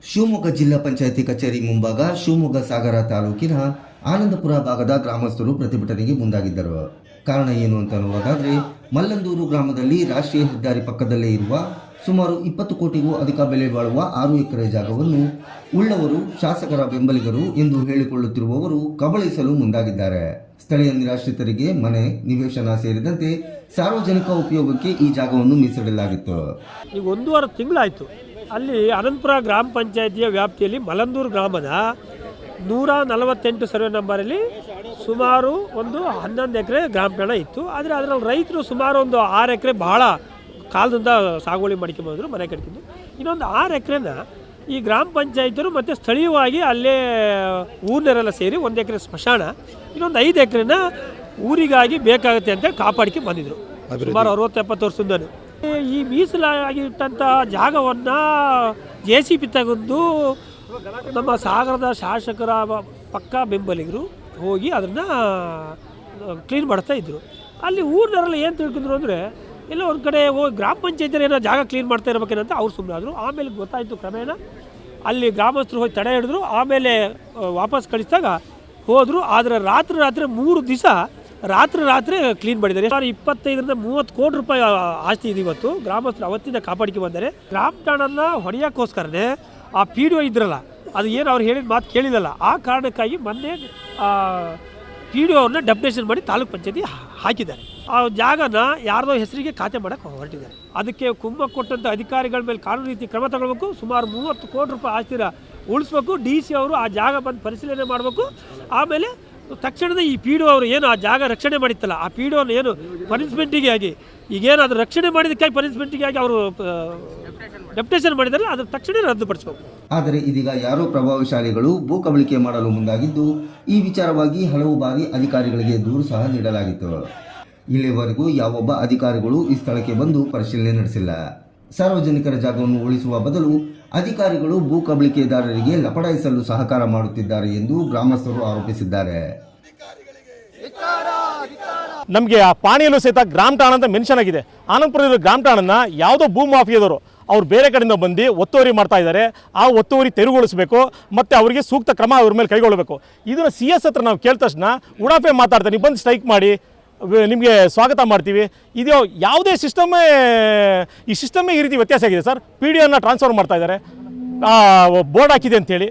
ಶಿವಮೊಗ್ಗ ಜಿಲ್ಲಾ ಪಂಚಾಯಿತಿ ಕಚೇರಿ ಮುಂಭಾಗ ಶಿವಮೊಗ್ಗ ಸಾಗರ ತಾಲೂಕಿನ ಆನಂದಪುರ ಭಾಗದ ಗ್ರಾಮಸ್ಥರು ಪ್ರತಿಭಟನೆಗೆ ಮುಂದಾಗಿದ್ದರು. ಕಾರಣ ಏನು ಅಂತ ನೋಡೋದಾದ್ರೆ, ಮಲ್ಲಂದೂರು ಗ್ರಾಮದಲ್ಲಿ ರಾಷ್ಟ್ರೀಯ ಹೆದ್ದಾರಿ ಪಕ್ಕದಲ್ಲೇ ಇರುವ ಸುಮಾರು 20 ಕೋಟಿಗೂ ಅಧಿಕ ಬೆಲೆ ಬಾಳುವ 6 ಎಕರೆ ಜಾಗವನ್ನು ಉಳ್ಳವರು ಶಾಸಕರ ಬೆಂಬಲಿಗರು ಎಂದು ಹೇಳಿಕೊಳ್ಳುತ್ತಿರುವವರು ಕಬಳಿಸಲು ಮುಂದಾಗಿದ್ದಾರೆ. ಸ್ಥಳೀಯ ನಿರಾಶ್ರಿತರಿಗೆ ಮನೆ, ನಿವೇಶನ ಸೇರಿದಂತೆ ಸಾರ್ವಜನಿಕ ಉಪಯೋಗಕ್ಕೆ ಈ ಜಾಗವನ್ನು ಮೀಸಲಿಡಲಾಗಿತ್ತು. ಈಗ 1.5 ತಿಂಗಳಾಯಿತು. ಅಲ್ಲಿ ಅನಂತಪುರ ಗ್ರಾಮ ಪಂಚಾಯಿತಿಯ ವ್ಯಾಪ್ತಿಯಲ್ಲಿ ಮಲ್ಲಂದೂರು ಗ್ರಾಮದ 148 ಸರ್ವೆ ನಂಬರಲ್ಲಿ ಸುಮಾರು ಒಂದು 11 ಎಕರೆ ಗ್ರಾಮ ಪ್ರಮಾಣ ಇತ್ತು. ಆದರೆ ಅದರಲ್ಲಿ ರೈತರು ಸುಮಾರು ಒಂದು 6 ಎಕರೆ ಬಹಳ ಕಾಲದಿಂದ ಸಾಗುವಳಿ ಮಾಡ್ಕೊಂಡ್ಬಂದರು, ಮನೆ ಕಟ್ಕೊಂಡು. ಇನ್ನೊಂದು 6 ಎಕರೆನ ಈ ಗ್ರಾಮ ಪಂಚಾಯಿತರು ಮತ್ತು ಸ್ಥಳೀಯವಾಗಿ ಅಲ್ಲೇ ಊರಿನವರೆಲ್ಲ ಸೇರಿ 1 ಎಕರೆ ಸ್ಮಶಾನ, ಇನ್ನೊಂದು 5 ಎಕರೆನ ಊರಿಗಾಗಿ ಬೇಕಾಗುತ್ತೆ ಅಂತ ಕಾಪಾಡಿಕೆ ಬಂದಿದ್ರು ಸುಮಾರು 60-70 ವರ್ಷದಿಂದ. ಈ ಮೀಸಲಾಗಿಟ್ಟಂಥ ಜಾಗವನ್ನು JCB ತೆಗೆದು ನಮ್ಮ ಸಾಗರದ ಶಾಸಕರ ಪಕ್ಕ ಬೆಂಬಲಿಗರು ಹೋಗಿ ಅದನ್ನು ಕ್ಲೀನ್ ಮಾಡ್ತಾ ಇದ್ದರು. ಅಲ್ಲಿ ಊರಿನವರೆಲ್ಲ ಏನು ತಿಳ್ಕೊಂಡ್ರು ಅಂದರೆ, ಎಲ್ಲ ಒಂದು ಕಡೆ ಹೋಗಿ ಗ್ರಾಮ ಪಂಚಾಯತಿಯಲ್ಲಿ ಏನೋ ಜಾಗ ಕ್ಲೀನ್ ಮಾಡ್ತಾ ಇರಬೇಕೇನಂತ ಅವ್ರು ಸುಮ್ಮನೆ ಆದರು. ಆಮೇಲೆ ಗೊತ್ತಾಯಿತು, ಕ್ರಮೇಣ ಅಲ್ಲಿ ಗ್ರಾಮಸ್ಥರು ಹೋಗಿ ತಡೆ ಹಿಡಿದ್ರು. ಆಮೇಲೆ ವಾಪಸ್ ಕಳಿಸಿದಾಗ ಹೋದರು. ಆದರೆ ರಾತ್ರಿ 3 ದಿವಸ ರಾತ್ರಿ ಕ್ಲೀನ್ ಮಾಡಿದ್ದಾರೆ. 25-30 ಕೋಟಿ ರೂಪಾಯಿ ಆಸ್ತಿ ಇದೆ ಇವತ್ತು. ಗ್ರಾಮಸ್ಥರು ಅವತ್ತಿಂದ ಕಾಪಾಡಿಕೆ ಬಂದರೆ ಗ್ರಾಮ ಠಾಣನ್ನ ಹೊಡೆಯೋಕ್ಕೋಸ್ಕರನೇ ಆ PDO ಇದ್ರಲ್ಲ, ಅದು ಏನು ಅವ್ರು ಹೇಳಿದ ಮಾತು ಕೇಳಿಲ್ಲಲ್ಲ, ಆ ಕಾರಣಕ್ಕಾಗಿ ಮೊನ್ನೆ PDO ಅವ್ರನ್ನ ಡೆಪ್ಯುಟೇಷನ್ ಮಾಡಿ ತಾಲೂಕ್ ಪಂಚಾಯತಿ ಹಾಕಿದ್ದಾರೆ. ಆ ಜಾಗನ ಯಾರ್ದೋ ಹೆಸರಿಗೆ ಖಾತೆ ಮಾಡೋಕ್ಕೆ ಹೊರಟಿದ್ದಾರೆ. ಅದಕ್ಕೆ ಕುಮ್ಮ ಕೊಟ್ಟಂಥ ಅಧಿಕಾರಿಗಳ ಮೇಲೆ ಕಾನೂನು ರೀತಿ ಕ್ರಮ ತಗೊಳ್ಬೇಕು. ಸುಮಾರು 30 ಕೋಟಿ ರೂಪಾಯಿ ಆಸ್ತಿನ ಉಳಿಸ್ಬೇಕು. DC ಅವರು ಆ ಜಾಗ ಬಂದು ಪರಿಶೀಲನೆ ಮಾಡಬೇಕು. ಆಮೇಲೆ ತಕ್ಷಣದ ಈ PDO ಅವರು ಏನು ಆ ಜಾಗ ರಕ್ಷಣೆ ಮಾಡಿತ್ತಲ್ಲ, ಆ PDO ಏನು ಪನಿಷ್ಮೆಂಟಿಗೆ ಆಗಿ ಈಗೇನು ಅದು ರಕ್ಷಣೆ ಮಾಡಿದ್ದಕ್ಕಾಗಿ ಪನಿಷ್ಮೆಂಟಿಗೆ ಆಗಿ ಅವರು ಡೆಪ್ಯುಟೇಷನ್ ಮಾಡಿದರೆ ಅದರ ತಕ್ಷಣ ರದ್ದುಪಡಿಸಬೇಕು. ಆದರೆ ಇದೀಗ ಯಾರೋ ಪ್ರಭಾವಶಾಲಿಗಳು ಭೂ ಕಬಳಿಕೆ ಮಾಡಲು ಮುಂದಾಗಿದ್ದು, ಈ ವಿಚಾರವಾಗಿ ಹಲವು ಬಾರಿ ಅಧಿಕಾರಿಗಳಿಗೆ ದೂರು ಸಹ ನೀಡಲಾಗಿತ್ತು. ಇಲ್ಲಿವರೆಗೂ ಯಾವೊಬ್ಬ ಅಧಿಕಾರಿಗಳು ಈ ಸ್ಥಳಕ್ಕೆ ಬಂದು ಪರಿಶೀಲನೆ ನಡೆಸಿಲ್ಲ. ಸಾರ್ವಜನಿಕರ ಜಾಗವನ್ನು ಉಳಿಸುವ ಬದಲು ಅಧಿಕಾರಿಗಳು ಭೂ ಕಬಳಿಕೆದಾರರಿಗೆ ಲಪಡಾಯಿಸಲು ಸಹಕಾರ ಮಾಡುತ್ತಿದ್ದಾರೆ ಎಂದು ಗ್ರಾಮಸ್ಥರು ಆರೋಪಿಸಿದ್ದಾರೆ. ನಮಗೆ ಆ ಪಾಣಿಯಲ್ಲೂ ಸಹಿತ ಗ್ರಾಮ ಠಾಣ ಅಂತ ಮೆನ್ಷನ್ ಆಗಿದೆ. ಆನಂದಪುರದ ಗ್ರಾಮ ಠಾಣನ ಯಾವುದೋ ಭೂ ಮಾಫಿಯಾದವರು ಅವ್ರು ಬೇರೆ ಕಡೆಯಿಂದ ಬಂದು ಒತ್ತುವರಿ ಮಾಡ್ತಾ ಇದ್ದಾರೆ. ಆ ಒತ್ತುವರಿ ತೆರವುಗೊಳಿಸಬೇಕು ಮತ್ತು ಅವರಿಗೆ ಸೂಕ್ತ ಕ್ರಮ ಅವ್ರ ಮೇಲೆ ಕೈಗೊಳ್ಳಬೇಕು. ಇದನ್ನು CS ಹತ್ರ ನಾವು ಕೇಳಿದ ತಕ್ಷಣ ಉಡಾಫೆ ಮಾತಾಡ್ತಾರೆ, ನೀವು ಬಂದು ಸ್ಟ್ರೈಕ್ ಮಾಡಿ, ನಿಮಗೆ ಸ್ವಾಗತ ಮಾಡ್ತೀವಿ. ಇದು ಯಾವುದೇ ಸಿಸ್ಟಮೇ ಈ ರೀತಿ ವ್ಯತ್ಯಾಸ ಆಗಿದೆ ಸರ್. PDOನ ಟ್ರಾನ್ಸ್ಫರ್ ಮಾಡ್ತಾ ಇದ್ದಾರೆ, ಬೋರ್ಡ್ ಹಾಕಿದೆ ಅಂತೇಳಿ.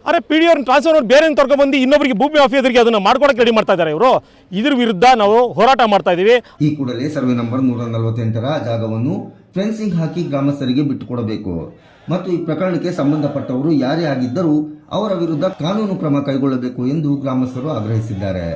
ಅರೆ PDOನ ಟ್ರಾನ್ಸ್ಫರ್ ಮಾಡಿ ಬೇರೆ ತೊಗೊಂಡ್ಬಂದು ಇನ್ನೊಬ್ಬರಿಗೆ ಭೂಮಿ ಮಾಫಿಯಾದರಿಗೆ ಅದನ್ನು ಮಾಡ್ಕೊಡಕ್ಕೆ ರೆಡಿ ಮಾಡ್ತಾ ಇದ್ದಾರೆ ಇವರು. ಇದ್ರ ವಿರುದ್ಧ ನಾವು ಹೋರಾಟ ಮಾಡ್ತಾ ಇದ್ದೀವಿ. ಈ ಕೂಡಲೇ ಸರ್ವೆ ನಂಬರ್ 148ರ ಜಾಗವನ್ನು ಫೆನ್ಸಿಂಗ್ ಹಾಕಿ ಗ್ರಾಮಸ್ಥರಿಗೆ ಬಿಟ್ಟುಕೊಡಬೇಕು ಮತ್ತು ಈ ಪ್ರಕರಣಕ್ಕೆ ಸಂಬಂಧಪಟ್ಟವರು ಯಾರೇ ಆಗಿದ್ದರೂ ಅವರ ವಿರುದ್ಧ ಕಾನೂನು ಕ್ರಮ ಕೈಗೊಳ್ಳಬೇಕು ಎಂದು ಗ್ರಾಮಸ್ಥರು ಆಗ್ರಹಿಸಿದ್ದಾರೆ.